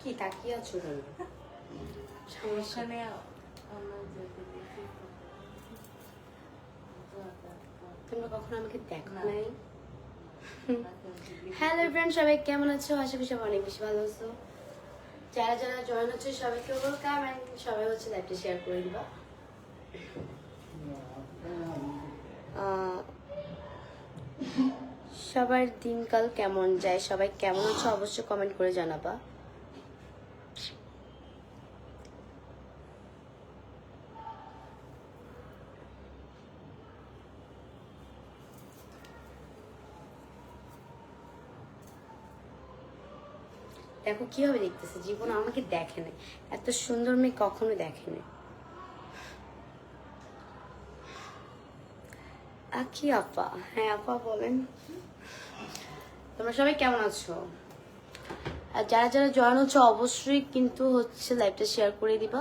কি তাকিয়ে আছো কেন? সমস্যা নেই। তোমরা কখনো আমাকে দেখো নাই? হ্যালো ফ্রেন্ড, সবাই কেমন আছো? আশা করি সবাই অনেক বেশি ভালো আছো। যারা যারা জয়েন হচ্ছে সবাইকে ওয়েলকাম, এন্ড সবাই হচ্ছে লাইভটা শেয়ার করে দিবা। সবার দিনকাল কেমন যায়, সবাই কেমন আছো অবশ্যই কমেন্ট করে জানাবা। দেখো কিভাবে দেখতেছে, জীবন আমাকে দেখে না, এত সুন্দর মেয়ে কখনো দেখেনি। আখি আপা, হ্যাঁ আপা বলেন, তোমরা সবাই কেমন আছো? আর যারা যারা জয়েন হচ্ছে অবশ্যই কিন্তু হচ্ছে লাইভটা শেয়ার করে দিবা।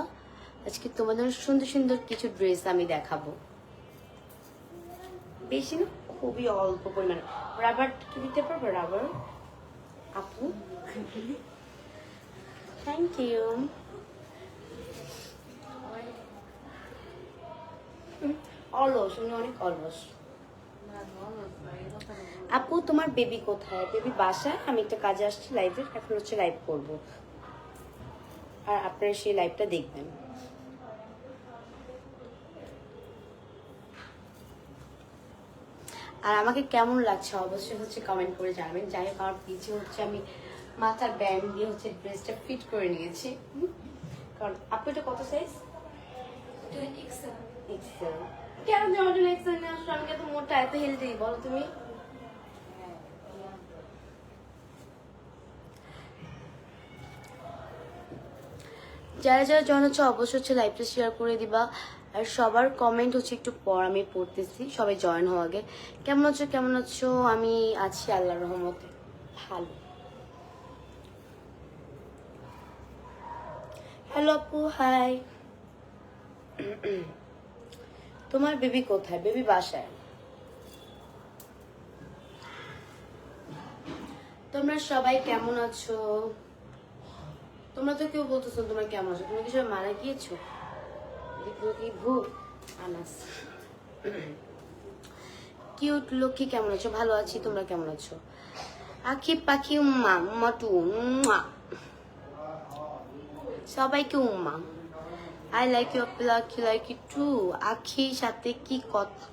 আজকে তোমাদের সুন্দর সুন্দর কিছু ড্রেস আমি দেখাবো, বেশি না, খুবই অল্প পরিমাণে। রাবার কি দিতে পারবো? রাবার আপু, থ্যাংক ইউ। অলস, উনি অনেক অলস। আপু তোমার বেবি কোথায়? বেবি বাসায়, আমি একটা কাজে আসছি লাইভে, এখন হচ্ছে লাইভ করব, আর আপনারা সেই লাইভটা দেখবেন। আর আমাকে কেমন লাগছে অবশ্যই হচ্ছে কমেন্ট করে জানাবেন। যাই হোক, আমার পিছে হচ্ছে আমি মাথার ব্যান্ড দিয়ে হচ্ছে ড্রেসটা ফিট করে নিয়েছি, কারণ আপু এটা কত সাইজ? এক্সেল। কেন তুমি আমার জন্য এক্সেল নিয়ে আসছো? আমি এত মোটা, এত হেলদি, বলো তুমি। যারা যারা জয়েন হচ্ছে অবশ্যই হচ্ছে লাইভটা শেয়ার করে দিবা। আর সবার কমেন্ট হচ্ছে একটু পর আমি পড়তেছি, সবাই জয়েন হওয়া আগে। কেমন আছো কেমন আছো? আমি আছি আল্লাহর রহমতে ভালো। হ্যালো আপু, হাই। তোমার বেবি কোথায়? বেবি বাসায়। তোমরা সবাই কেমন আছো? তোমরা তো কেউ বলতেছো তোমরা কেমন আছো, তোমরা কি সবাই মারা গিয়েছো? দেখো কি ভূত আনাস। কিউট লক্ষ্মী কেমন আছো? ভালো আছি, তোমরা কেমন আছো? আখি পাখি উম্মা মটু উম্মা, সবাইকে উম্মা। I like you like you like you too. আখির সাথে কি কথা,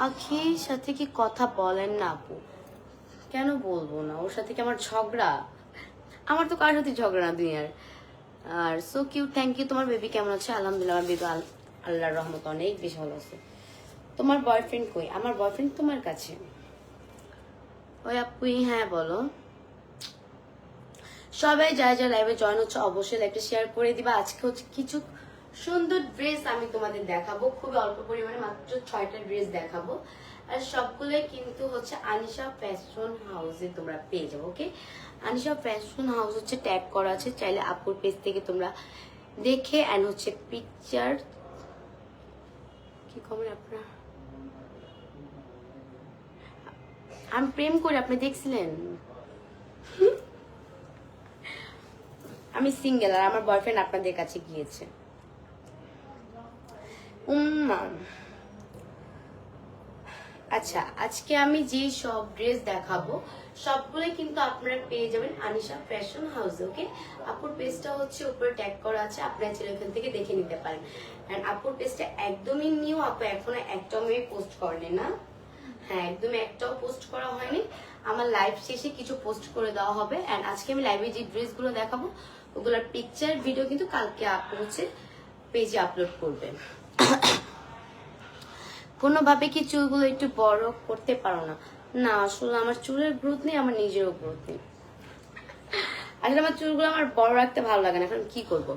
আখির সাথে কি কথা বলেন না আপু? কেন বলবো না, ওর সাথে কি আমার ঝগড়া? আমার তো কারোর সাথে ঝগড়া না দুনিয়ার। আর সো কিউট, থ্যাংক ইউ। তোমার বেবি কেমন আছে? আলহামদুলিল্লাহ, আমার বেবি আল্লাহর রহমত অনেক বেশি ভালো আছে। তোমার বয়ফ্রেন্ড কই? আমার বয়ফ্রেন্ড তোমার কাছে। ওই আপুই, হ্যাঁ বলো। সবাই যারা যারা লাইভে জয়েন হচ্ছে অবশ্যই লাইভটা শেয়ার করে দিবা। আজকে হচ্ছে কিছু সুন্দর ড্রেস আমি তোমাদের দেখাবো, খুবই অল্প পরিমাণে, মাত্র 6টা ড্রেস দেখাবো। আর সবগুলোই কিন্তু হচ্ছে আনিশা ফ্যাশন হাউসে তোমরা পেয়ে যাবো। ওকে, আনিশা ফ্যাশন হাউস হচ্ছে ট্যাগ করা আছে, চাইলে আপুর পেজ থেকে তোমরা দেখে এন্ড হচ্ছে পিকচার কি কমেন্ট আপনারা। আমি প্রেম করি, আপনি দেখছিলেন? আমি সিঙ্গেল, আর আমার বয়ফ্রেন্ড আপনাদের কাছে গিয়েছে। আচ্ছা, আজকে আমি যে সব ড্রেস দেখাবো সবগুলোই কিন্তু আপনারা পেয়ে যাবেন আনিশা ফ্যাশন হাউসে। ওকে, আপুর পেজটা হচ্ছে উপরে ট্যাগ করা আছে, আপনারা চাইলে ওখান থেকে দেখে নিতে পারেন। এন্ড আপুর পেজটা একদমই নিউ, আপু এখনো একটাও আমি পোস্ট করেনি না। হ্যাঁ, একদমই একটাও পোস্ট করা হয়নি। আমার লাইভ শেষে কিছু পোস্ট করে দেওয়া হবে। এন্ড আজকে আমি লাইভে যে ড্রেসগুলো দেখাবো ওগুলোর পিকচার ভিডিও কিন্তু কালকে আপু হচ্ছে পেজে আপলোড করবেন। কোনোভাবে কি চুলগুলো একটু বড় করতে পারো না? না, আসলে আমার চুলের গ্রোথ নেই, আমার নিজেরও গ্রোথ নেই। আসলে আমার চুলগুলো আমার বড় রাখতে ভালো লাগে না, এখন কি করব।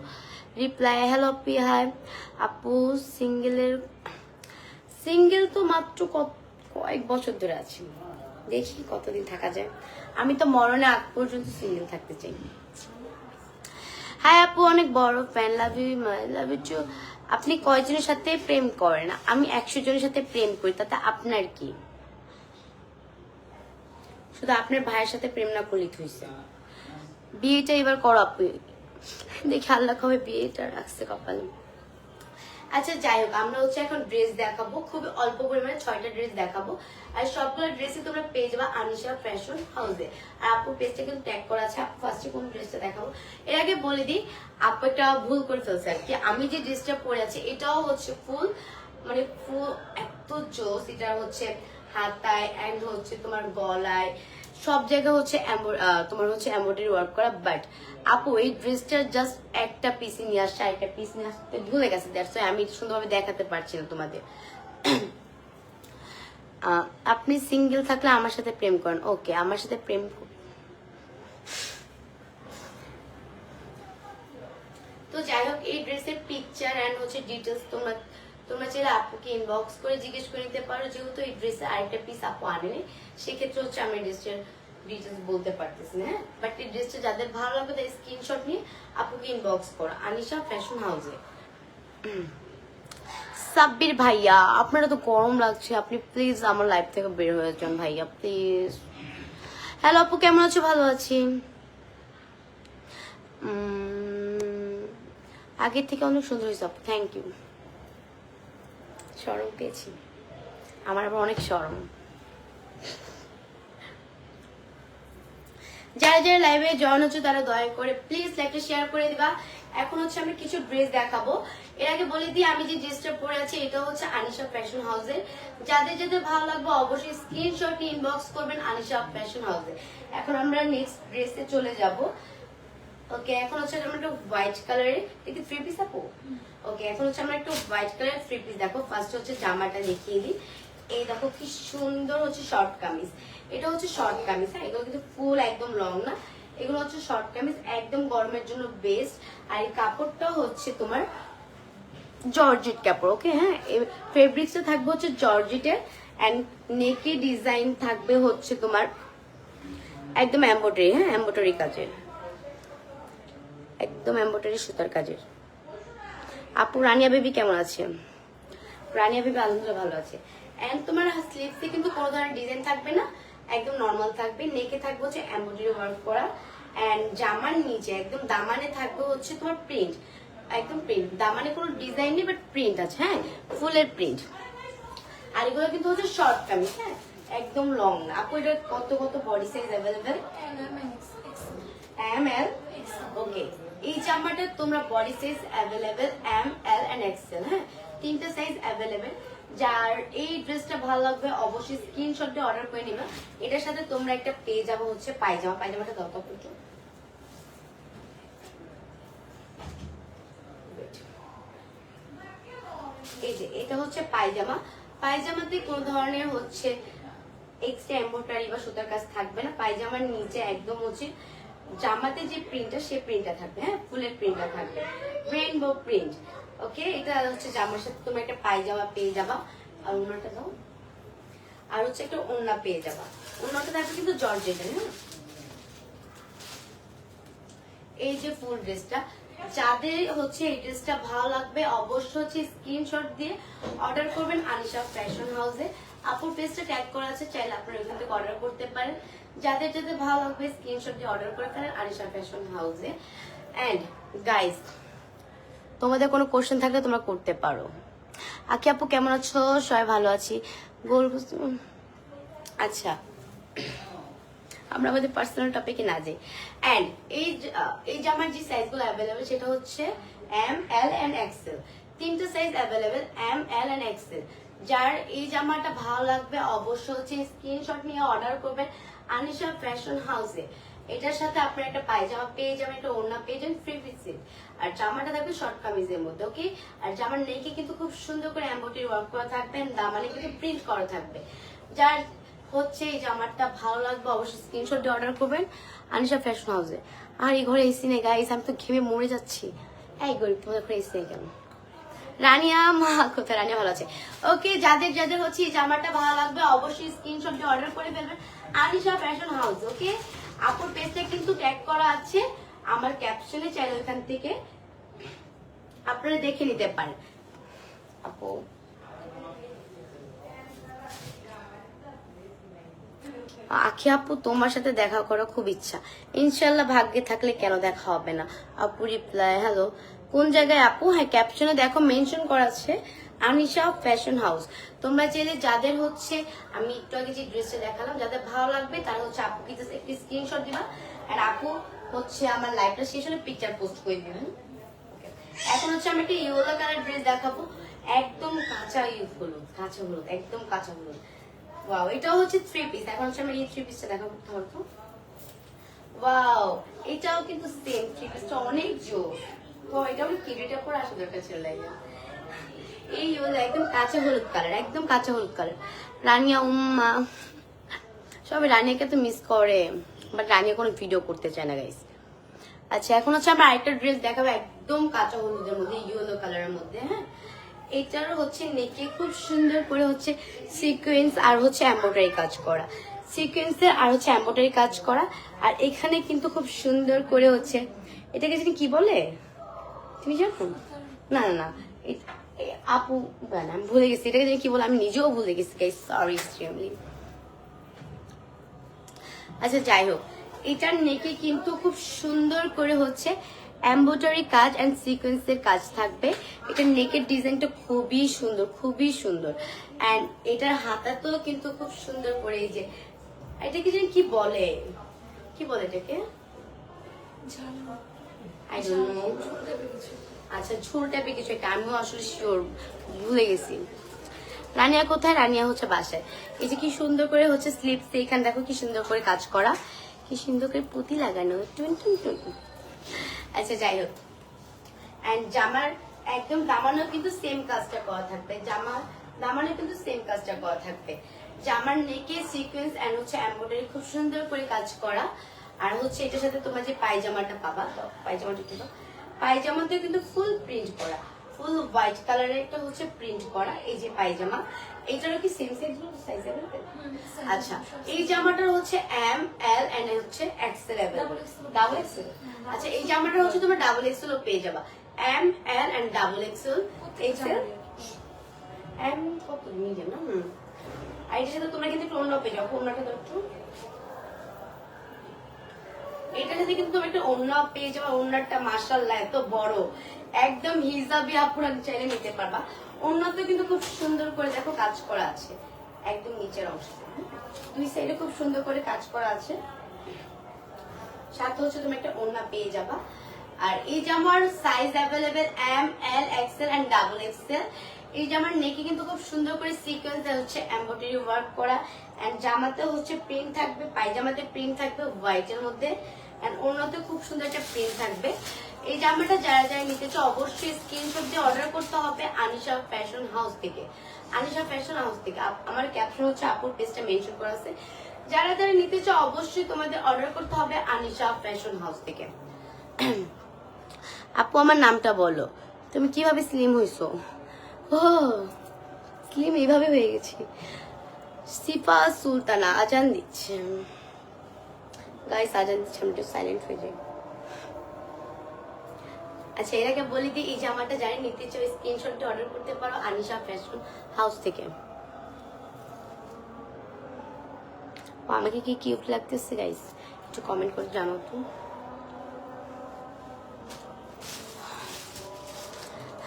রিপ্লাই, হ্যালো পি, হাই আপু। সিঙ্গেল তো মাত্র কয়েক বছর ধরে আছি, দেখি কতদিন থাকা যায়। আমি তো মরণে আগ পর্যন্ত সিঙ্গেল থাকতে চাই। হাই আপু, অনেক বড় fan, love you, my love you too. আপনি কয়জনের সাথে প্রেম করেন? আমি 100 জনের সাথে প্রেম করি, তাতে আপনার কি? শুধু আপনার ভাইয়ের সাথে প্রেম না করলেই হয়েছে। বিয়েটা এবার করো আপু, দেখি আল্লাহ কবে বিয়েটা রাখছে কপালে। আচ্ছা যাই হোক, আমরা হচ্ছে এখন ড্রেস দেখাবো, খুবই অল্প পরিমাণে 6টা ড্রেস দেখাবো। আর সবগুলো ড্রেসই তোমরা পেয়ে যাবা আনিশা ফ্যাশন হাউসে। আর আপুর পেজটা কিন্তু ট্যাগ করা আছে। আপু ফার্স্টে কোন ড্রেসটা দেখাবো এর আগে বলে দিই, আপু একটা ভুল করে ফেলছে আর কি। আমি যে ড্রেসটা পরে আছি এটাও হচ্ছে ফুল, মানে ফুল এত জোস। এটা হচ্ছে হাতায় এন্ড হচ্ছে তোমার গলায় সব জায়গায় হচ্ছে তোমার হচ্ছে এমব্রয়ডারি ওয়ার্ক করা। বাট আপু এই ড্রেসটা জাস্ট একটা পিস নিয়ে আসছে, একটা পিস নিয়ে আসতে ভুলে গেছে, দ্যাটস ওয়াই আমি সুন্দরভাবে দেখাতে পারছি না তোমাদের। আপনি সিঙ্গেল থাকলে আমার সাথে প্রেম করেন। ওকে, আমার সাথে প্রেম তো যাই হোক, এই ড্রেসের পিকচার এন্ড হচ্ছে ডিটেলস তোমরা চাইলে আপুকে ইনবক্স করে জিজ্ঞেস করে নিতে পারো। যেহেতু এই ড্রেসের আরেকটা পিস আপু আনেনি, সেক্ষেত্রে হচ্ছে আমি ড্রেসের ডিটেলস বলতে পারতেছি না। বাট এই ড্রেসটা যাদের ভালো লাগবে তাই স্ক্রিনশট নিয়ে আপুকে ইনবক্স করো আনিশা ফ্যাশন হাউসে। সাব্বির ভাইয়া, আপনারা তো গরম লাগছে, আপনি প্লিজ আমার লাইফ থেকে বের হয়ে যান ভাইয়া প্লিজ। হ্যালো আপু, কেমন আছো? ভালো আছি, আগের থেকে অনেক সুন্দর হয়েছে আপু, থ্যাংক ইউ। শরম পেয়েছি, আমার আবার অনেক শরম। যারা যারা লাইভে জয়েন হচ্ছে তারা দয়া করে প্লিজ লাইভটা শেয়ার করে দিবা। এখন হচ্ছে আমি কিছু ড্রেস দেখাবো। এর আগে বলে দিই, আমি যে ড্রেসটা পরে আছি এটা হচ্ছে আনিশা ফ্যাশন হাউসের। যাদের যাদের ভালো লাগবে অবশ্যই স্ক্রিনশট নিয়ে ইনবক্স করবেন আনিশা ফ্যাশন হাউসে। এখন আমরা নেক্সট ড্রেসে চলে যাব। ওকে, এখন হচ্ছে আমরা একটা হোয়াইট কালারের একটু থ্রি পিস আপু। ওকে, এখন হচ্ছে আমরা একটু হোয়াইট কালারের থ্রি পিস দেখো। ফার্স্ট হচ্ছে জামাটা দেখিয়ে দিই। এই দেখো কি সুন্দর হচ্ছে শর্ট কামিজ। এটা হচ্ছে শর্ট কামিজ, হ্যাঁ, এগুলো কিন্তু ফুল একদম লং না, এগুলো হচ্ছে শর্ট কামিজ, একদম গরমের জন্য বেস্ট। আর এই কাপড়টা হচ্ছে তোমার জর্জেট কাপড়। ওকে, হ্যাঁ, ফেব্রিক্সটা থাকবে হচ্ছে জর্জেটের এন্ড নেকে ডিজাইন থাকবে হচ্ছে তোমার একদম এমব্রয়ডারি, হ্যাঁ, এমব্রয়ডারি কাজের, একদম এমব্রয়ডারি সুতার কাজের। আপু রানিয়া বেবি কেমন আছে? রানিয়া বেবি আলহামদুলিল্লাহ ভালো আছে। এন্ড তোমার স্লিভসে কিন্তু কোনো ধরনের ডিজাইন থাকবে না, একদম নর্মাল থাকবে। নেকে থাকবে হচ্ছে এমব্রয়ডারি ওয়ার্ক করা এন্ড জামার নিচে একদম দামানে থাকবে হচ্ছে তোমার প্রিন্ট, একদম প্রিন্ট। দামানে কোনো ডিজাইন নেই বাট প্রিন্ট আছে, হ্যাঁ, ফুলের প্রিন্ট। আর এগুলো কিন্তু হচ্ছে শর্ট কামিজ, হ্যাঁ, একদম লং না। আপু এটা কত কত body size available? M L. Okay, এই জামাটা তোমরা body size available M L and XL, হ্যাঁ, তিনটা সাইজ অ্যাভেলেবেল। যার এই ড্রেসটা ভালো লাগবে অবশ্যই স্ক্রিনশট দিয়ে অর্ডার করে নিবা। এটার সাথে তোমরা একটা পেয়ে যাবো হচ্ছে পায়জামা। পায়জামাটা দরকার পড়ছে, এই যে এটা হচ্ছে পায়জামা। পায়জামাতে কোন ধরনের হচ্ছে এক্সট্রা এমব্রয়ডারি বা সুতার কাজ থাকবে না। পায়জামার নিচে একদম হচ্ছে জামাতে যে প্রিন্টটা সে প্রিন্টটা থাকবে, হ্যাঁ, ফুলের প্রিন্টটা থাকবে, রেইনবো প্রিন্ট। ওকে, এটা হচ্ছে জামার সাথে তোমরা একটা পায়জামা পেয়ে যাবা। আর ওনাটা দাও, আর হচ্ছে একটা ওড়না পেয়ে যাবা। ওড়নাটা থাকবে কিন্তু জর্জেটের, হ্যাঁ। এই যে ফুল ড্রেসটা, যাদের হচ্ছে এই ড্রেসটা ভালো লাগবে অবশ্যই হচ্ছে স্ক্রিনশট দিয়ে অর্ডার করবেন আনিশা ফ্যাশন হাউসে। আপুর পেজটা ট্যাগ করা আছে, চাইলে আপনারা ওখান থেকে অর্ডার করতে পারেন। যাদের যাদের ভালো লাগবে স্ক্রিনশট দিয়ে অর্ডার করে ফেলেন আনিশা ফ্যাশন হাউসে। এন্ড গাইস, তোমাদের কোনো কোশ্চেন থাকলে তোমরা করতে পারো। আকি আপু কেমন আছো? সবাই ভালো আছি। গোল, আচ্ছা, আমরা আমাদের পার্সোনাল টপিকে না যাই। এন্ড এই জামার যে সাইজগুলো অ্যাভেলেবেল সেটা হচ্ছে এম এল এন্ড এক্সেল, তিনটা size available M L and XL. যার এই জামাটা ভালো লাগবে অবশ্যই হচ্ছে স্ক্রিনশট নিয়ে অর্ডার করবেন আনিশা ফ্যাশন হাউসে। এটার সাথে আপনারা একটা পায়জামা পেয়ে যাবেন, একটা ওড়না পেয়ে যাবেন, ফ্রি পিসের। আর জামাটা থাকবে শর্ট কামিজের মধ্যে। ওকে, আর জামার নেকে কিন্তু খুব সুন্দর করে এমব্রয়ডারি ওয়ার্ক করা থাকবে, দামানে কিন্তু প্রিন্ট করা থাকবে। যার হচ্ছে এই জামাটা ভালো লাগবে অবশ্যই স্ক্রিনশট দিয়ে অর্ডার করবেন আনিশা ফ্যাশন হাউসে। আর এই ঘরে এসি নেই গাইস, আমি তো ঘেমে মরে যাচ্ছি। এই গরিব তোমাদের ঘরে এসি নেই কেন? রানিয়া মা কোথায়? রানিয়া ভালো আছে। ওকে, যাদের যাদের হচ্ছে এই জামাটা ভালো লাগবে অবশ্যই স্ক্রিনশট দিয়ে অর্ডার করে ফেলবেন আনিশা ফ্যাশন হাউস। ওকে, আপুর পেজটা কিন্তু ট্যাগ করা আছে আমার ক্যাপশনে, চাইলে ওখান থেকে আপনারা দেখে নিতে পারেন। আপু আখি আপু তোমার সাথে দেখা করার খুব ইচ্ছা, ইনশাল্লাহ ভাগ্যে থাকলে কেন দেখা হবে না। আপু রিপ্লাই হ্যালো, কোন জায়গায় আপু? হ্যাঁ ক্যাপশনে দেখো মেনশন করা আছে আনিশা ফ্যাশন হাউস। তোমরা চাইলে যাদের হচ্ছে আমি একটু আগে যে ড্রেসটা দেখালাম যাদের ভালো লাগবে তারা হচ্ছে আপু কি জাস্ট একটি স্ক্রিনশট দিবা আর আপু হচ্ছে আমার লাইভটা শেষ হলে পিকচার পোস্ট করে দিবেন। এখন হচ্ছে আমি একটা ইয়েলো কালার ড্রেস দেখাবো, একদম কাঁচা হলুদ, কাঁচা হলুদ, একদম কাঁচা হলুদ। ওয়াও, এটাও হচ্ছে 3 পিস। এখন হচ্ছে আমি এই 3 পিসটা দেখাবো তো। ওয়াও, এটাও কিন্তু সেম 3 পিসটা অনেক জোর। তো এটা আমি কিরিটা পরে আসা দরকার ছিল লাগে। এই হলো একদম কাঁচা হলুদ কালার, একদম কাঁচা হলুদ কালার। রানিয়া উম্মা সবাই রানিয়াকে তো মিস করে, বাট রানিয়া কোনো ভিডিও করতে চায় না গাইস। আচ্ছা এখন হচ্ছে আমরা আরেকটা ড্রেস দেখাবো একদম কাঁচা হলুদের মধ্যে, ইয়েলো কালারের মধ্যে। হ্যাঁ, এটার হচ্ছে নেকে খুব সুন্দর করে হচ্ছে সিকোয়েন্স আর হচ্ছে এমব্রয়ডারি কাজ করা, সিকোয়েন্সের আর হচ্ছে এমব্রয়ডারি কাজ করা। আর এখানে কিন্তু খুব সুন্দর করে হচ্ছে, এটাকে যদি কি বলে তুমি জানো? না না না আপু না, আমি ভুলে গেছি এটাকে কি বলে, আমি নিজেও ভুলে গেছি গাইস, সরি এক্সট্রিমলি। আচ্ছা যাই হোক, এটার নেকে কিন্তু খুব সুন্দর করে হচ্ছে এমব্রয়ডারি কাজ এন্ড সিকোয়েন্সের কাজ থাকবে। এটার নেকের ডিজাইনটা খুবই সুন্দর, খুবই সুন্দর। এন্ড এটার হাতাতেও কিন্তু খুব সুন্দর করে এই যে এটাকে যেন কি বলে, কি বলে এটাকে, আই ডোন্ট নো। আচ্ছা ঝুল টাইপের কিছু একটা, আমিও আসলে শিওর ভুলে গেছি। রানিয়া কোথায়? রানিয়া হচ্ছে বাসায়। এই যে কি সুন্দর করে হচ্ছে স্লিপস, এখানে দেখো কি সুন্দর করে কাজ করা, কি সুন্দর করে পুঁতি লাগানো, টুন টুন টুন। আচ্ছা যাই হোক, এন্ড জামার একদম দামানো কিন্তু সেম কাজটা করা থাকবে, জামার দামানো কিন্তু সেম কাজটা করা থাকবে। জামার নেকে সিকোয়েন্স এন্ড হচ্ছে এমব্রয়ডারি খুব সুন্দর করে কাজ করা। আর হচ্ছে এটার সাথে তোমার যে পায়জামাটা পাবা, পায়জামাটা কিন্তু পায়জামাতে কিন্তু ফুল প্রিন্ট করা, ফুল হোয়াইট কালারের একটা হচ্ছে প্রিন্ট করা এই যে পায়জামা। এইটারও কি সেম সাইজ अवेलेबल? আচ্ছা এই জামাটার হচ্ছে এম এল এন্ড হচ্ছে এক্সেল अवेलेबल, ডাবল এক্সেল। আচ্ছা এই জামাটা হচ্ছে তোমার ডাবল এক্সেলও পেয়ে যাবা, M L and double XL. XL M কত মিডিয়াম না, আর এটার সাথে তোমরা কিন্তু অন্য পেয়ে যাও, অন্যটা তো একটু এটার সাথে কিন্তু তুমি একটা ওড়না পেয়ে যাবে, ওড়নাটা মাশাআল্লাহ এত বড়, একদম হিজাবি আপুরা চাইলে নিতে পারবা। ওড়নাতে কিন্তু খুব সুন্দর করে দেখো কাজ করা আছে, একদম নিচের অংশে দুই সাইডে খুব সুন্দর করে কাজ করা আছে, সাথে হচ্ছে তুমি একটা ওড়না পেয়ে যাবা। আর এই জামার size available M L XL and double XL. এই জামার নেকে কিন্তু খুব সুন্দর করে সিকোয়েন্স হচ্ছে এমব্রয়ডারি ওয়ার্ক করা, এন্ড জামাতে হচ্ছে প্রিন্ট থাকবে, পায়জামাতে প্রিন্ট থাকবে হোয়াইটের মধ্যে, এন্ড ওড়নাতে খুব সুন্দর একটা প্রিন্ট থাকবে। এই জামাটা যারা যারা নিতে চাও অবশ্যই স্ক্রিনশট দিয়ে অর্ডার করতে হবে আনিশা ফ্যাশন হাউস থেকে, আনিশা ফ্যাশন হাউস থেকে। আমার ক্যাপশন হচ্ছে আপুর পেজটা মেনশন করা আছে, যারা যারা নিতে চাও অবশ্যই তোমাদের অর্ডার করতে হবে আনিশা ফ্যাশন হাউস থেকে। আপু আমার নামটা বলো, তুমি কিভাবে স্লিম হইছো? ও স্লিম এইভাবে হয়ে গেছি। সিফা সুলতানা আজান দিচ্ছে গাইস, আজান দিচ্ছে, আমি একটু সাইলেন্ট হয়ে যাই। আচ্ছা এর আগে বলি দিই এই জামাটা যারা নিতে চাও স্ক্রিনশট দিয়ে অর্ডার করতে পারো আনিশা ফ্যাশন হাউস থেকে। আমাকে কি কিউট লাগতেছে গাইস, একটু কমেন্ট করে জানাও তো।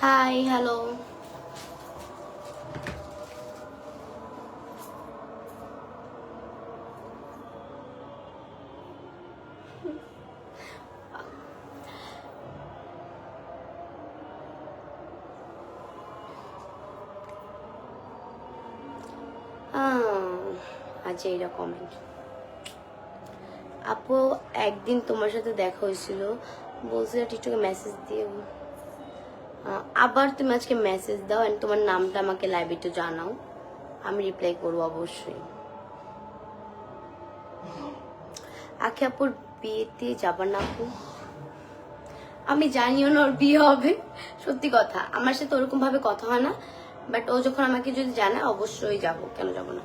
হাই হ্যালো, আচ্ছা এইটা কমেন্ট। আপু একদিন তোমার সাথে দেখা হয়েছিল, বলছিল টিকটকে মেসেজ দিয়ে, আবার তুমি আজকে মেসেজ দাও এন্ড তোমার নামটা আমাকে লাইভে একটু জানাও, আমি রিপ্লাই করবো অবশ্যই। আখি আপুর বিয়েতে যাবার না আপু? আমি জানিও না ওর বিয়ে হবে, সত্যি কথা আমার সাথে ওরকম ভাবে কথা হয় না, বাট ও যখন আমাকে যদি জানায় অবশ্যই যাব, কেন যাব না।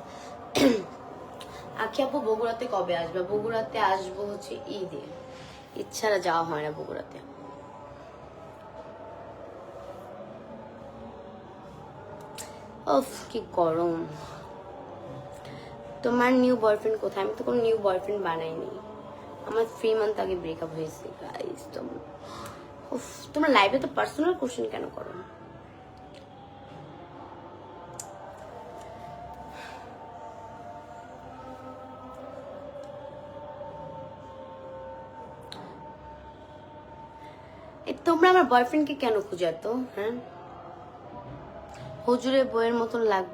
আখি আপু বগুড়াতে কবে আসবে? বগুড়াতে আসবো হচ্ছে ঈদে, ইচ্ছারা যাওয়া হয় না বগুড়াতে। ওফ কি গরম। তোমার নিউ বয়ফ্রেন্ড কোথায়? আমি তো কোনো নিউ বয়ফ্রেন্ড বানাইনি, আমার 3 মান্থ আগে ব্রেকআপ হয়েছে গাইস। তোমরা লাইভে তো পার্সোনাল কোশ্চেন কেন করো? তোমরা আমার বয়ফ্রেন্ডকে কেন খুঁজে তো? হ্যাঁ, হুজুরের বইয়ের মতন লাগ।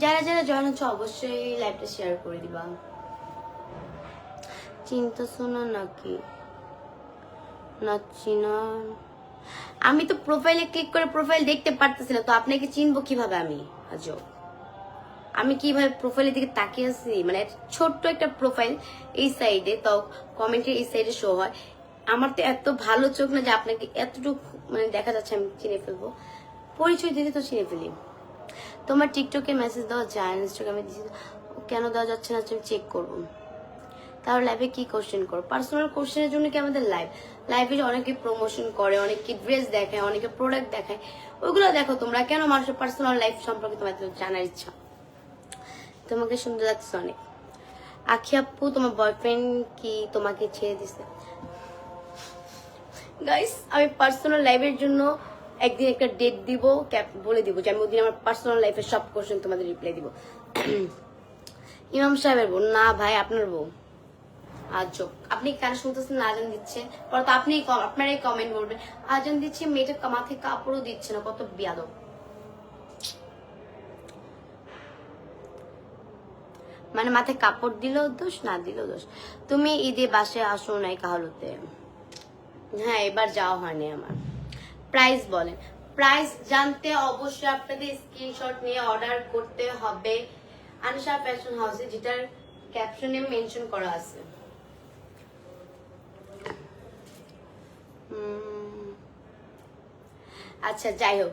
যারা যারা জয়েন হচ্ছে অবশ্যই লাইভটা শেয়ার করে দিবা। চিন্তা শোনা নাকি? না চিনা, আমি তো প্রোফাইলে ক্লিক করে প্রোফাইল দেখতে পারতেছি না, তো আপনাকে চিনবো কিভাবে আমি? আজও আমি কিভাবে প্রোফাইলের দিকে তাকিয়ে আছি? মানে ছোট্ট একটা প্রোফাইল এই সাইডে, তো কমেন্টের এই সাইডে শো হয়। আমার তো এত ভালো চোখ না যে আপনাকে এতটুকু মানে দেখা যাচ্ছে আমি চিনে ফেলবো। পরিচয় দিতে তো চিনে ফেলি। তোমার টিকটকে মেসেজ দেওয়া যায়, ইনস্টাগ্রামে দিচ্ছি কেন দেওয়া যাচ্ছে না, আমি চেক করবো। তাহলে লাইভে কি কোশ্চেন করো? পার্সোনাল কোশ্চেনের জন্য কি আমাদের লাইভে অনেকে প্রমোশন করে, অনেকে ড্রেস দেখায়, অনেকে প্রোডাক্ট দেখায়, ওইগুলো দেখো তোমরা। কেন মানুষের পার্সোনাল লাইফ সম্পর্কে তোমার জানার ইচ্ছা? তোমাকে সুন্দর লাগছে অনেক। আখি আপু, তোমার বয়ফ্রেন্ড কি তোমাকে ছেড়ে দিছে? গাইস, আমি পার্সোনাল লাইফের জন্য একদিন একটা ডেট দিব, বলে দিব যে আমি ওদিন আমার পার্সোনাল লাইফের সব কোশ্চেন তোমাদের রিপ্লাই দিব। ইমাম সাহেবের বোন? না ভাই, আপনার বউ। আজব, আপনি কেন শুনতেছেন না? আজান দিচ্ছে, পরে তো আপনি আপনারাই কমেন্ট করবেন আজান দিচ্ছে, মেয়েটা মাথায় কাপড়ও দিচ্ছে না, কত বিয়াদব। মানে মাথায় কাপড় দিলেও দোষ, না দিলেও দোষ। তুমি ঈদে বাসায় আসো নাই কাহলুতে? হ্যাঁ, এবার যাওয়া হয়নি আমার। প্রাইস বলেন। প্রাইস জানতে অবশ্যই আপনাদের স্ক্রিনশট নিয়ে অর্ডার করতে হবে আনিশা ফ্যাশন হাউসে, যেটার ক্যাপশনে মেনশন করা আছে। আচ্ছা যাই হোক,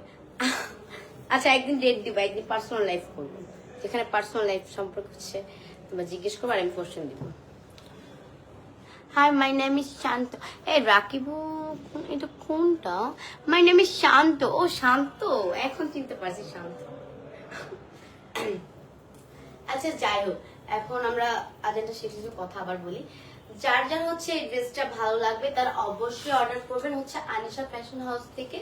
আচ্ছা একদিন ডেট দিবা, একদিন পার্সোনাল লাইফ করবো, যেখানে পার্সোনাল লাইফ সম্পর্কে হচ্ছে তোমরা জিজ্ঞেস করবো আর আমি কোশ্চেন দিব। হাই, মাই নেম ইজ শান্ত। এই রাকিবু, এটা কোনটা? মাই নেম ইজ শান্ত। ও শান্ত, এখন চিনতে পারছি শান্ত। আচ্ছা যাই হোক, এখন আমরা আজেন্ডা শেষ কিছু কথা আবার বলি। যার যার হচ্ছে এই ড্রেসটা ভালো লাগবে তারা অবশ্যই অর্ডার করবেন হচ্ছে আনিশা ফ্যাশন হাউস থেকে।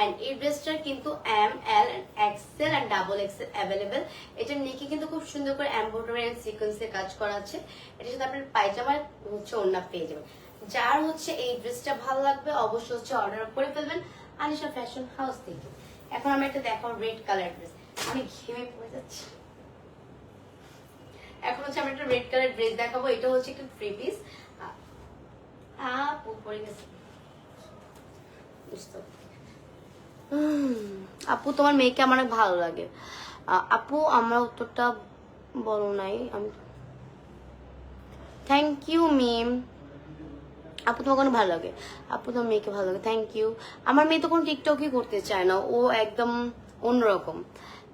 এন্ড এই ড্রেসটার কিন্তু M, L, XL and double XL available. এটার নেকে কিন্তু খুব সুন্দর করে এমব্রয়ডারি এন্ড সিকোয়েন্সের কাজ করা আছে। এটার সাথে আপনার পায়জামার হচ্ছে ওড়না পেয়ে যাবেন। যার হচ্ছে এই ড্রেসটা ভালো লাগবে অবশ্যই হচ্ছে অর্ডার করে ফেলবেন আনিশা ফ্যাশন হাউস থেকে। এখন আমি একটা দেখাবো রেড কালার ড্রেস, আমি ঘেমে পড়ে যাচ্ছি। এখন হচ্ছে আমি একটা রেড কালার ড্রেস দেখাবো, এটা হচ্ছে একটা 3 পিস। পড়ে গেছে। আপু, তোমার মেয়েকে আমার অনেক ভালো লাগে। আপু, আমার উত্তরটা বলো নাই আমি। থ্যাংক ইউ মিম। আপু, তোমাকে অনেক ভালো লাগে। আপু, তোমার মেয়েকে ভালো লাগে, থ্যাংক ইউ। আমার মেয়ে তো কোনো টিকটকই করতে চায় না, ও একদম অন্যরকম।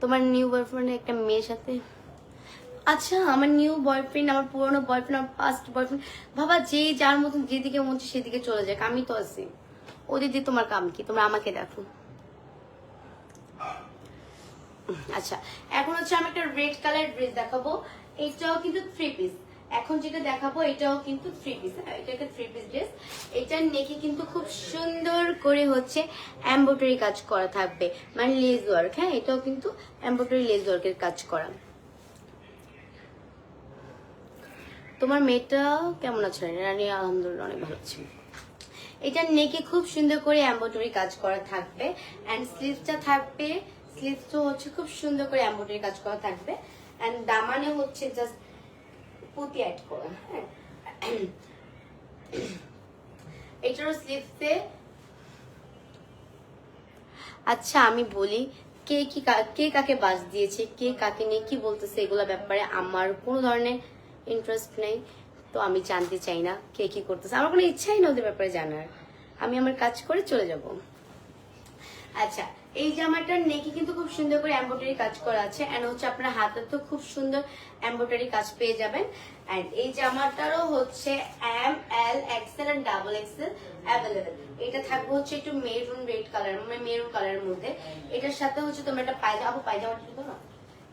তোমার নিউ বয়ফ্রেন্ড একটা মেয়ের সাথে? আচ্ছা, আমার নিউ বয়ফ্রেন্ড, আমার পুরনো বয়ফ্রেন্ড, আমার ফার্স্ট বয়ফ্রেন্ড, বাবা যে যার মতন যেদিকে মন চায় সেদিকে চলে যাক, আমি তো আছি। ও দিদি, তোমার কাম কি? তোমরা আমাকে দেখো। আচ্ছা, এখন হচ্ছে আমি একটা রেড কালার ড্রেস দেখাবো, এটাও কিন্তু 3 পিস। এখন যেটা দেখাবো এটাও কিন্তু 3 পিস। এটা একটা 3 পিস ড্রেস। এটার নেকে কিন্তু খুব সুন্দর করে হচ্ছে এমব্রয়ডারি কাজ করা থাকবে, মানে লেস ওয়ার্ক। হ্যাঁ, এটাও কিন্তু এমব্রয়ডারি লেস ওয়ার্কের কাজ করা। তোমার মেয়েটা কেমন আছে? রানী আলহামদুলিল্লাহ অনেক ভালো আছে। এটার নেকে খুব সুন্দর করে এমব্রয়ডারি কাজ করা থাকবে এন্ড স্লিভসটা থাকবে, স্লিভসটা হচ্ছে খুব সুন্দর করে এমব্রয়ডারি কাজ করা থাকবে এন্ড দামানে হচ্ছে জাস্ট পুঁতি অ্যাড করা। হ্যাঁ, এটারও স্লিভসে। আচ্ছা আমি বলি, কে কাকে বাস দিয়েছে, কে কাকে নিয়ে কি বলতেছে, এগুলো ব্যাপারে আমার কোনো ধরনের ইন্টারেস্ট নেই, তো আমি জানতে চাই না কে কি করতেছে। আমার কোনো ইচ্ছাই না ওদের ব্যাপারে জানার, আমি আমার কাজ করে চলে যাব। আচ্ছা, এই জামাটার নেকে কিন্তু খুব সুন্দর করে এমব্রয়ডারি কাজ করা আছে এন্ড হচ্ছে আপনার হাতে তো খুব সুন্দর এমব্রয়ডারি কাজ পেয়ে যাবেন। এন্ড এই জামাটারও হচ্ছে M L XL and double XL available. এটা থাকবে হচ্ছে একটু মেরুন রেড কালার, মানে মেরুন কালারের মধ্যে। এটার সাথে হচ্ছে তোমরা একটা পায়জামা, পায়জামাটা দিতো না,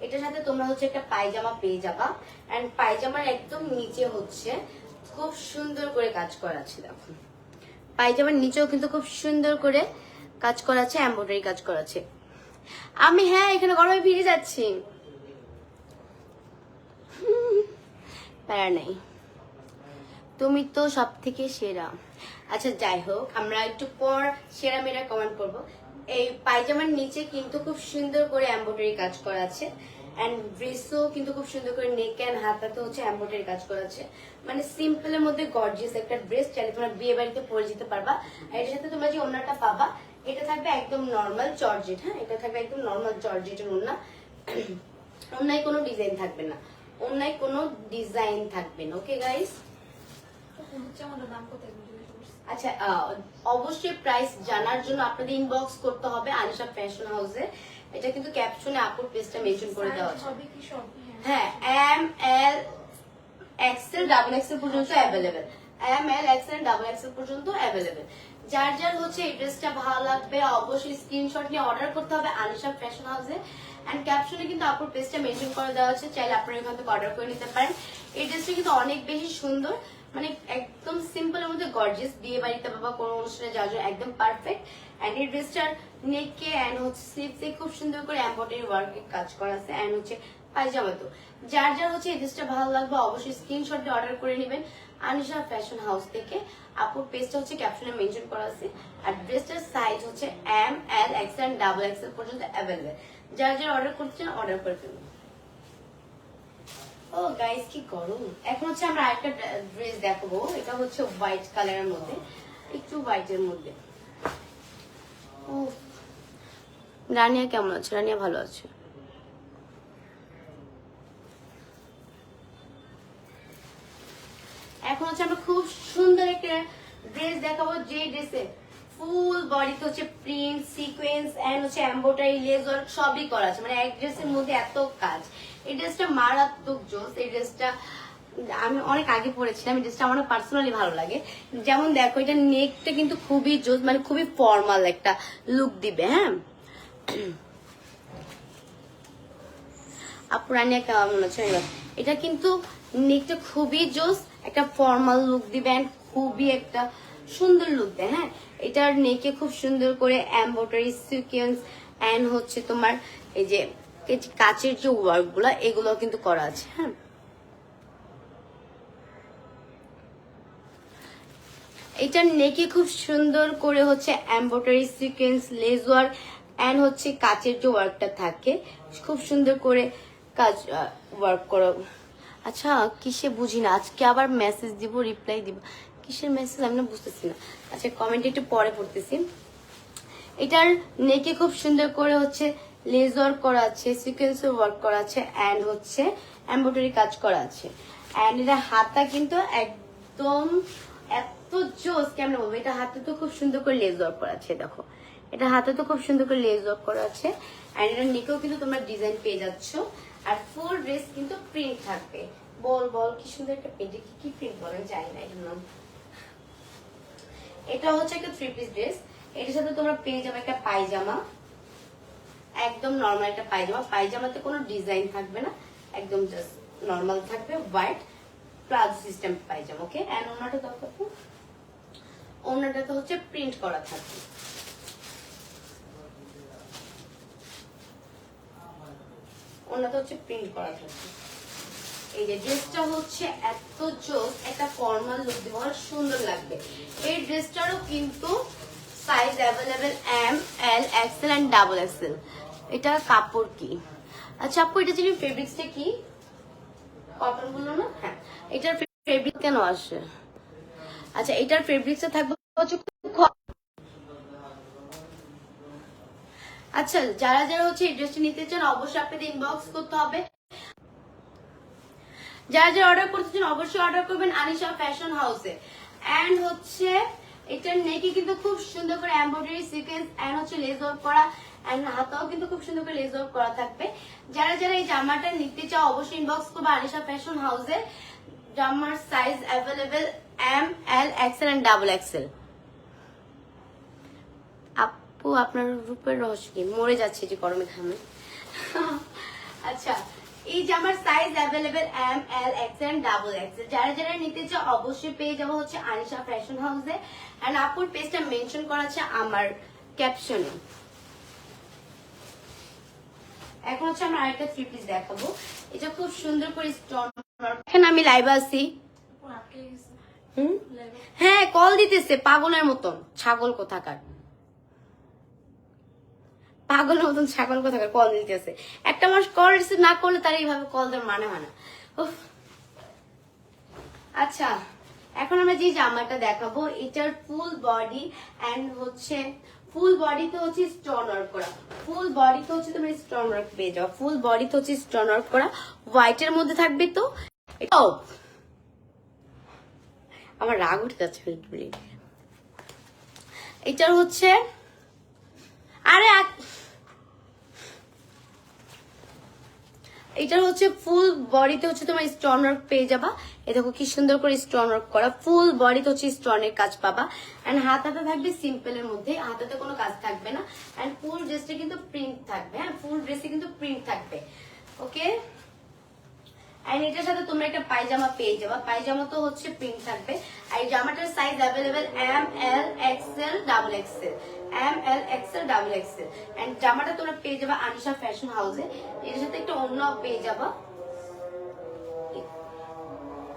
এটার সাথে তোমরা হচ্ছে একটা পায়জামা পেয়ে যাবা। এন্ড পায়জামার একদম নিচে হচ্ছে খুব সুন্দর করে কাজ করা আছে। দেখো পায়জামার নিচেও কিন্তু খুব সুন্দর করে কাজ করা আছে, এমব্রয়ডারি কাজ করা আছে। আমি হ্যাঁ এখানে গরমে ভিজে যাচ্ছি, প্যারা নেই, তুমি তো সব থেকে সেরা। আচ্ছা যাই হোক, আমরা একটু পর সেরা মেরা কমেন্ট করব। এই পায়জামার নিচে কিন্তু খুব সুন্দর করে এমব্রয়ডারি কাজ করা আছে এন্ড ড্রেসও কিন্তু খুব সুন্দর করে নেক এন্ড হাতাতে হচ্ছে এমব্রয়ডারি কাজ করা আছে। মানে সিম্পলের মধ্যে গর্জিয়াস একটা ড্রেস, চাইলে তোমরা বিয়ে বাড়িতে পরে যেতে পারবা। আর এটার সাথে তোমরা যে ওড়নাটা পাবা, এটা থাকবে একদম নর্মাল জর্জেট। হ্যাঁ, এটা থাকবে একদম নর্মাল জর্জেটের ওড়না। ওড়নায় কোনো ডিজাইন থাকবে না, ওড়নায় কোনো ডিজাইন থাকবে না। ওকে গাইস, আচ্ছা অবশ্যই প্রাইস জানার জন্য আপনাদের ইনবক্স করতে হবে আনিশা ফ্যাশন হাউসে। এটা কিন্তু ক্যাপশনে আপুর পেজটা মেনশন করে দেওয়া আছে। হ্যাঁ, M L XL double XL পর্যন্ত available, M L XL double XL পর্যন্ত অ্যাভেলেবেল। যার যার হচ্ছে এই ড্রেসটা ভালো লাগবে অবশ্যই স্ক্রিনশট নিয়ে অর্ডার করতে হবে আনিশা ফ্যাশন হাউসে। এন্ড ক্যাপশনে কিন্তু আপুর পেজটা মেনশন করে দেওয়া আছে, চাইলে আপনারা এখান থেকে অর্ডার করে নিতে পারেন। এই ড্রেসটা কিন্তু অনেক বেশি সুন্দর, মানে একদম সিম্পলের মধ্যে গর্জিয়াস, বিয়ে বাড়িতে বাবা কোনো অনুষ্ঠানে যাওয়ার জন্য একদম পারফেক্ট। এন্ড এই ড্রেসটার নেকে এন্ড হচ্ছে স্লিভসে খুব সুন্দর করে এমব্রয়ডারি ওয়ার্কের কাজ করা আছে এন্ড হচ্ছে পায়জামা। তো যার যার হচ্ছে এই ড্রেসটা ভালো লাগবে অবশ্যই স্ক্রিনশট দিয়ে অর্ডার করে নেবেন আনিশা ফ্যাশন হাউস থেকে। আপুর পেজটা হচ্ছে ক্যাপশনে মেনশন করা আছে। আর ড্রেসটার সাইজ হচ্ছে M L XL double XL পর্যন্ত অ্যাভেলেবেল। যার যার অর্ডার করছেন অর্ডার করে ফেলুন। ও গাইস কি গরম। এখন হচ্ছে আমরা আরেকটা ড্রেস দেখাবো, এটা হচ্ছে হোয়াইট কালারের মধ্যে, একটু হোয়াইটের মধ্যে। ও রানিয়া কেমন আছে? রানিয়া ভালো আছে। এখন হচ্ছে আমরা খুব সুন্দর একটা ড্রেস দেখাবো, যে ড্রেসে ফুল বডিতে হচ্ছে প্রিন্ট সিকোয়েন্স এন্ড হচ্ছে এমব্রয়ডারি লেস ওয়ার্ক সবই করা আছে, মানে এক ড্রেসের মধ্যে এত কাজ। এই ড্রেসটা মারাত্মক জোস। এই ড্রেসটা আমি অনেক আগে পরেছিলাম, এই ড্রেসটা আমার পার্সোনালি ভালো লাগে। যেমন দেখো এটা নেকটা কিন্তু খুবই জোস, মানে খুবই ফর্মাল একটা লুক দিবে। হ্যাঁ আপু রানিয়া কেমন আছে? এটা কিন্তু নেকটা খুবই জোস, একটা ফর্মাল লুক দিবে, খুবই একটা সুন্দর লুক দেয়। হ্যাঁ, এটার নেকে খুব সুন্দর করে এমব্রয়ডারি সিকোয়েন্স এন্ড হচ্ছে তোমার এই যে কাচের যে ওয়ার্ক গুলা এগুলো কিন্তু করা আছে। হ্যাঁ, এটার নেকে খুব সুন্দর করে হচ্ছে embroidery sequence lace work and হচ্ছে কাচের যে ওয়ার্কটা থাকে খুব সুন্দর করে কাজ ওয়ার্ক করা। আচ্ছা কিসে বুঝি না, আজকে আবার মেসেজ দিব, রিপ্লাই দিব, কিসের মেসেজ আমি না বুঝতেছি না। আচ্ছা কমেন্ট একটু পরে পড়তেছি। এটার নেকে খুব সুন্দর করে হচ্ছে লেস ওয়ার্ক করা আছে, সিকোয়েন্সের ওয়ার্ক করা আছে এন্ড হচ্ছে এমব্রয়ডারি কাজ করা আছে। এন্ড এটা হাতটা কিন্তু একদম এত জোস, কেমন বলবো, এটা হাতে তো খুব সুন্দর করে লেস ওয়ার্ক করা আছে। দেখো এটা হাতে তো খুব সুন্দর করে লেস ওয়ার্ক করা আছে এন্ড এটার নেকেও কিন্তু তোমরা ডিজাইন পেয়ে যাচ্ছ। আর ফুল ড্রেস কিন্তু প্রিন্ট থাকবে। বল বল কি সুন্দর একটা প্রিন্ট, কি প্রিন্ট বলেন জানি না এটার নাম। এটা হচ্ছে একটা থ্রি পিস ড্রেস, এটার সাথে তোমরা পেয়ে যাবে একটা পায়জামা, একদম নর্মাল একটা পায়জামা। পায়জামাতে কোনো ডিজাইন থাকবে না, একদম জাস্ট নর্মাল থাকবে, হোয়াইট প্লাজো সিস্টেম পায়জামা। ওকে, এন্ড ওনাটা দেখো, ওনাটাতে হচ্ছে প্রিন্ট করা থাকবে। ওনাটা হচ্ছে প্রিন্ট করা থাকবে। এই যে ড্রেসটা হচ্ছে এত জোস, একটা ফর্মাল লুক দিব, অনেক সুন্দর লাগবে। এই ড্রেসটারও কিন্তু size available M L XL and double XL. এটা কাপড় কি? আচ্ছা আপু এটা যিনি ফেব্রিক্সটা কি কটন বললো না? হ্যাঁ, এটার ফেব্রিক কেন আসে? আচ্ছা এটার ফেব্রিক্সটা থাকবে হচ্ছে, আচ্ছা যারা যারা হচ্ছে এই ড্রেসটা নিতে চান অবশ্যই আপনাদের ইনবক্স করতে হবে। যারা যারা অর্ডার করতে চান অবশ্যই অর্ডার করবেন আনিশা ফ্যাশন হাউসে। এন্ড হচ্ছে এটার নেকে কিন্তু খুব সুন্দর করে এমব্রয়ডারি সিকোয়েন্স এন্ড হচ্ছে লেস ওয়ার্ক করা এন্ড হাতাও কিন্তু খুব সুন্দর করে লেস ওয়ার্ক করা থাকবে। যারা যারা এই জামাটা নিতে চাও অবশ্যই ইনবক্স করবে আনিশা ফ্যাশন হাউসে। জামার size available M, L, XL and double XL. আপু আপনার রূপের রহস্য কি? মরে যাচ্ছে যে গরমে ঘামে। আচ্ছা, এই জামার size available M, L, XL and double XL. যারা যারা নিতে চাও অবশ্যই পেয়ে যাবো হচ্ছে আনিশা ফ্যাশন হাউসে এন্ড আপুর পেজটা মেনশন করা আছে আমার ক্যাপশনে। এখন হচ্ছে আমরা আরেকটা থ্রি পিস দেখাবো। এটা খুব সুন্দর করে স্টোন। এখন আমি লাইভে আছি। হ্যাঁ, কল দিতেছে পাগলের মতন, ছাগল কোথাকার, পাগলের মতন ছাগল কোথাকার কল দিতেছে। একটা মানুষ কল রিসিভ না করলে তার এইভাবে কল দেওয়ার মানে হয় না। আচ্ছা, এখন আমরা যে জামাটা দেখাবো এটার ফুল বডি এন্ড হচ্ছে ফুল বডিতে হচ্ছে স্টোন ওয়ার্ক করা। ফুল বডিতে হচ্ছে তোমরা স্টোন ওয়ার্ক পেয়ে যাও। ফুল বডিতে হচ্ছে স্টোন ওয়ার্ক করা, হোয়াইটের মধ্যে থাকবে। তো এটাও আমার রাগ উঠে যাচ্ছে। এটার হচ্ছে এটার হচ্ছে ফুল বডিতে হচ্ছে তোমার স্টোন ওয়ার্ক পেয়ে যাবা। এই দেখো কি সুন্দর করে স্টোন ওয়ার্ক করা, ফুল বডিতে হচ্ছে স্টোনের কাজ পাবা এন্ড হাতাতে থাকবে সিম্পলের মধ্যে, হাতাতে কোনো কাজ থাকবে না এন্ড ফুল ড্রেসটা কিন্তু প্রিন্ট থাকবে। হ্যাঁ, ফুল ড্রেসে কিন্তু প্রিন্ট থাকবে। ওকে, এন্ড এটার সাথে তোমরা একটা পায়জামা পেয়ে যাবা। পায়জামা তো হচ্ছে প্রিন্ট থাকবে। আর এই জামাটার size available M, L, XL, double XL. M, L, XL, double XL. And জামাটা তোমরা পেয়ে যাবা আনিশা ফ্যাশন হাউসে। এর সাথে একটা ওড়নাও পেয়ে যাবা।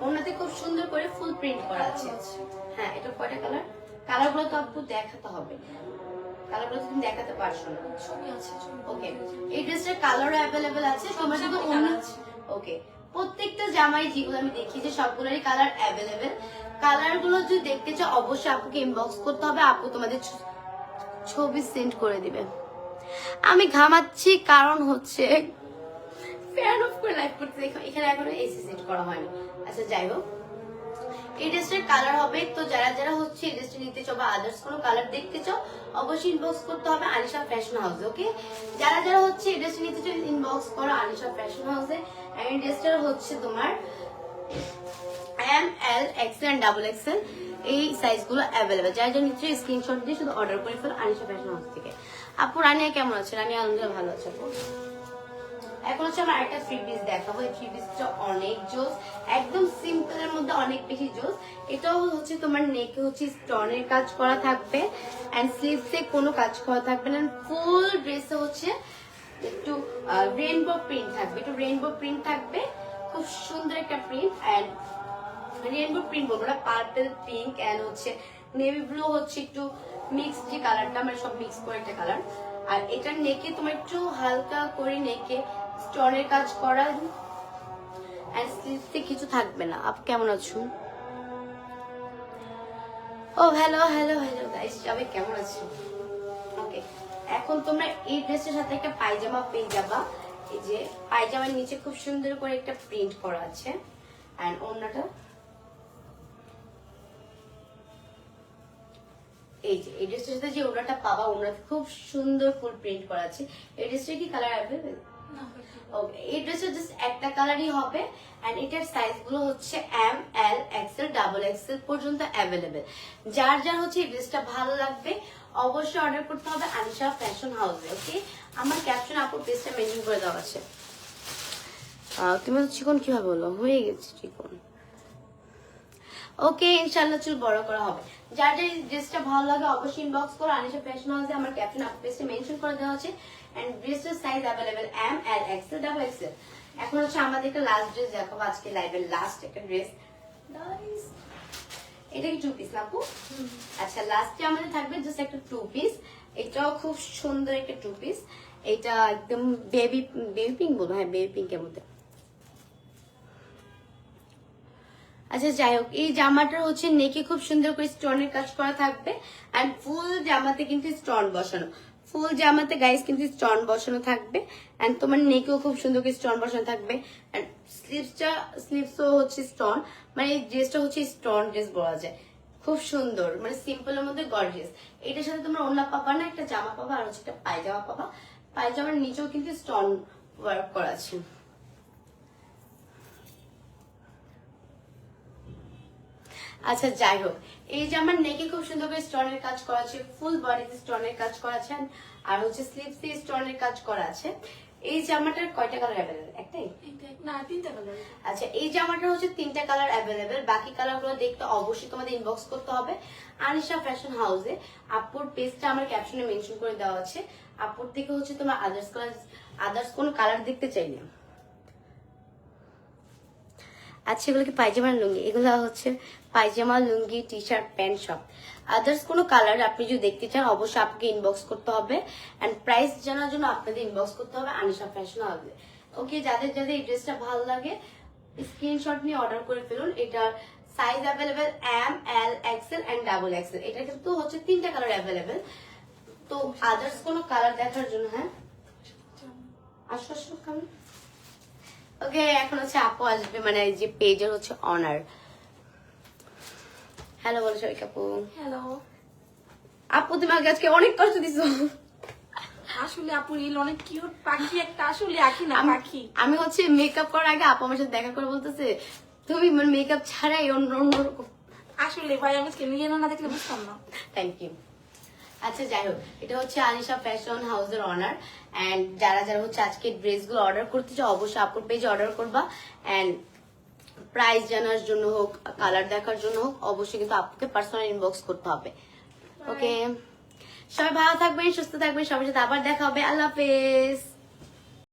ওড়নাতে খুব সুন্দর করে ফুল প্রিন্ট করা আছে। হ্যাঁ, এটা কয়টা কালার? কালারগুলো তো আপু দেখাতে হবে, কালারগুলো তুমি দেখাতে পারছো না। ছবি আছে। ওকে, এই ড্রেসটার কালারও অ্যাভেলেবেল আছে। তোমার যদি ওকে, প্রত্যেকটা জামাই যেগুলো আমি দেখিয়েছি সবগুলোরই কালার অ্যাভেলেবেল। কালার গুলো যদি দেখতে চাও অবশ্যই আপুকে ইনবক্স করতে হবে, আপু তোমাদের ছবি সেন্ড করে দিবে। আমি ঘামাচ্ছি কারণ হচ্ছে ফ্যান অফ করে লাইভ করতে, এখানে এখনো এসি সেট করা হয়নি। আচ্ছা, যাই হোক, এই ড্রেসটার কালার হবে। তো যারা যারা হচ্ছে এই ড্রেসটা নিতে চাও বা আদার্স কোনো কালার দেখতে চাও অবশ্যই ইনবক্স করতে হবে আনিশা ফ্যাশন হাউসে। ওকে, যারা যারা হচ্ছে এই ড্রেসটা নিতে চাও ইনবক্স করো আনিশা ফ্যাশন হাউসে। এই ড্রেসটা হচ্ছে তোমার M, L, XL and double XL এই সাইজগুলো অ্যাভেলেবেল। যারা যারা নিচ্ছে স্ক্রিনশট দিয়ে শুধু অর্ডার করে ফেলো আনিশা ফ্যাশন হাউস থেকে। আপু রানিয়া কেমন আছে? রানিয়া আলহামদুলিল্লাহ ভালো আছে আপু। এখন হচ্ছে আমরা একটা থ্রি পিস দেখাবো। এই থ্রি পিসটা অনেক জোস, একদম সিম্পল এর মধ্যে অনেক বেশি জোস। এটাও হচ্ছে তোমার নেকে হচ্ছে স্টোনের কাজ করা থাকবে এন্ড স্লিভসে কোনো কাজ করা থাকবে না। ফুল ড্রেসে হচ্ছে একটু রেইনবো প্রিন্ট থাকবে, একটু রেইনবো প্রিন্ট থাকবে, খুব সুন্দর একটা প্রিন্ট এন্ড রেইনবো প্রিন্ট বলবো না, পার্পল, পিঙ্ক এন্ড হচ্ছে নেভি ব্লু হচ্ছে একটু মিক্স, যে কালারটা মানে সব মিক্স করে একটা কালার। আর এটার নেকে তোমার একটু হালকা করে নেকে স্টোনের কাজ করা এন্ড স্লিভসে কিছু থাকবে না। আপু কেমন আছো? ও হ্যালো হ্যালো হ্যালো গাইস, সবাই কেমন আছো? ওকে, এখন তোমরা এই ড্রেসের সাথে একটা পায়জামা পেয়ে যাবা। এই যে পায়জামার নিচে খুব সুন্দর করে একটা প্রিন্ট করা আছে এন্ড ওড়নাটা এই যে এই ড্রেসটার সাথে যে ওড়নাটা পাবা, ওড়নাতে খুব সুন্দর ফুল প্রিন্ট করা আছে। এই ড্রেসটার কি কালার অ্যাভেলেবেল? ওকে, এই ড্রেসের জাস্ট একটা কালারই হবে এন্ড এটার সাইজ গুলো হচ্ছে M, L, XL, double XL পর্যন্ত অ্যাভেলেবেল। যার যার হচ্ছে এই ড্রেসটা ভালো লাগবে অবশ্যই অর্ডার করতে হবে আনিশা ফ্যাশন হাউসে। ওকে, আমার ক্যাপশন আপুর পেজটা মেনশন করে দেওয়া আছে। তুমি তো চিকন কিভাবে বলো? হয়ে গেছে চিকন। ওকে, ইনশাআল্লাহ চুল বড় করা হবে। যার যার ড্রেসটা ভালো লাগে অবশ্যই ইনবক্স করো আনিশা ফ্যাশন হাউসে। আমার ক্যাপশন আপুর পেজটা মেনশন করে দেওয়া আছে এন্ড ড্রেসের size available M, L, XL, double Excel. এখন হচ্ছে আমাদের একটা লাস্ট ড্রেস দেখাবো, আজকে লাইভের লাস্ট একটা ড্রেস। এটা কি টু পিস না আপু? আচ্ছা, লাস্টে আমাদের থাকবে জাস্ট একটা টু পিস। এটাও খুব সুন্দর একটা টু পিস। এটা একদম বেবি পিঙ্ক বলবো, হ্যাঁ বেবি পিঙ্কের মধ্যে। আচ্ছা, যাই হোক, এই জামাটার হচ্ছে নেকে খুব সুন্দর করে স্টোনের কাজ করা থাকবে এন্ড ফুল জামাতে কিন্তু স্টোন বসানো, ফুল জামাতে গাইস কিন্তু স্টোন বসানো থাকবে এন্ড তোমার নেকেও খুব সুন্দর করে স্টোন বসানো থাকবে এন্ড স্লিভসও হচ্ছে স্টোন, মানে এই ড্রেসটা হচ্ছে স্টোন ড্রেস বলা যায়। খুব সুন্দর, মানে সিম্পলের মধ্যে গর্জিয়াস। এটার সাথে তোমরা ওড়না পাবা না, একটা জামা পাবা আর হচ্ছে একটা পায়জামা পাবা। পায়জামার নিচেও কিন্তু স্টোন ওয়ার্ক করা আছে। আচ্ছা যাই হোক, এই যে আমার নেকে খুব সুন্দর করে স্টোনের কাজ করা আছে, ফুল বডিতে স্টোনের কাজ করা আছে, আর হচ্ছে স্লিভসে স্টোনের কাজ করা আছে। এই জামাটার কয়টা কালার অ্যাভেলেবেল? একটাই না, 3টা কালার। আচ্ছা, এই জামাটা হচ্ছে 3টা কালার অ্যাভেলেবেল। বাকি কালারগুলো দেখতে অবশ্যই তোমাদের ইনবক্স করতে হবে আনিশা ফ্যাশন হাউসে। আপুর পেজটা আমার ক্যাপশনে মেনশন করে দেওয়া আছে। আপুর থেকে হচ্ছে তোমরা আদার্স কোনো কালার দেখতে চাই না। আচ্ছা, এগুলো কি পায়জামা লুঙ্গি? এগুলো হচ্ছে পায়জামা লুঙ্গি, টি শার্ট, প্যান্ট সব। আদার্স কোনো কালার আপনি যদি দেখতে চান অবশ্যই আপনাকে ইনবক্স করতে হবে, এন্ড প্রাইস জানার জন্য আপনাদের ইনবক্স করতে হবে আনিশা ফ্যাশন হাউসে। ওকে, যাদের যাদের এই ড্রেসটা ভালো লাগে স্ক্রিনশট নিয়ে অর্ডার করে ফেলুন। এটার size available M, L, XL and double XL. এটা কিন্তু হচ্ছে 3টা কালার অ্যাভেলেবেল। তো আদার্স কোনো কালার দেখার জন্য, হ্যাঁ আসো আসো কেমন। ওকে, এখন হচ্ছে আপু আসবে, মানে এই যে পেজের হচ্ছে অনার। হ্যালো বলো সবাই। আপু হ্যালো। আপু তুমি আগে আজকে অনেক কষ্ট দিছো। আসলে আপুর রিল অনেক কিউট পাখি একটা, আসলে আঁকি না পাখি। আমি হচ্ছে মেকআপ করার আগে আপু আমার সাথে দেখা করে বলতেছে তুমি মানে মেকআপ ছাড়াই অন্যরকম। আসলে ভাই আমি আজকে নিজে না দেখলে বুঝতাম না। Thank you. আচ্ছা যাই হোক, এটা হচ্ছে আনিশা ফ্যাশন হাউসের অনার। এন্ড যারা যারা হচ্ছে আজকে ড্রেসগুলো অর্ডার করতে চাও অবশ্যই আপুর পেজে অর্ডার করবা। এন্ড প্রাইস জানার জন্য হোক, কালার দেখার জন্য হোক, অবশ্যই কিন্তু আপুকে পার্সোনাল ইনবক্স করতে হবে। ওকে, সবাই ভালো থাকবেন, সুস্থ থাকবেন, সবার সাথে আবার দেখা হবে। আল্লাহ হাফেজ।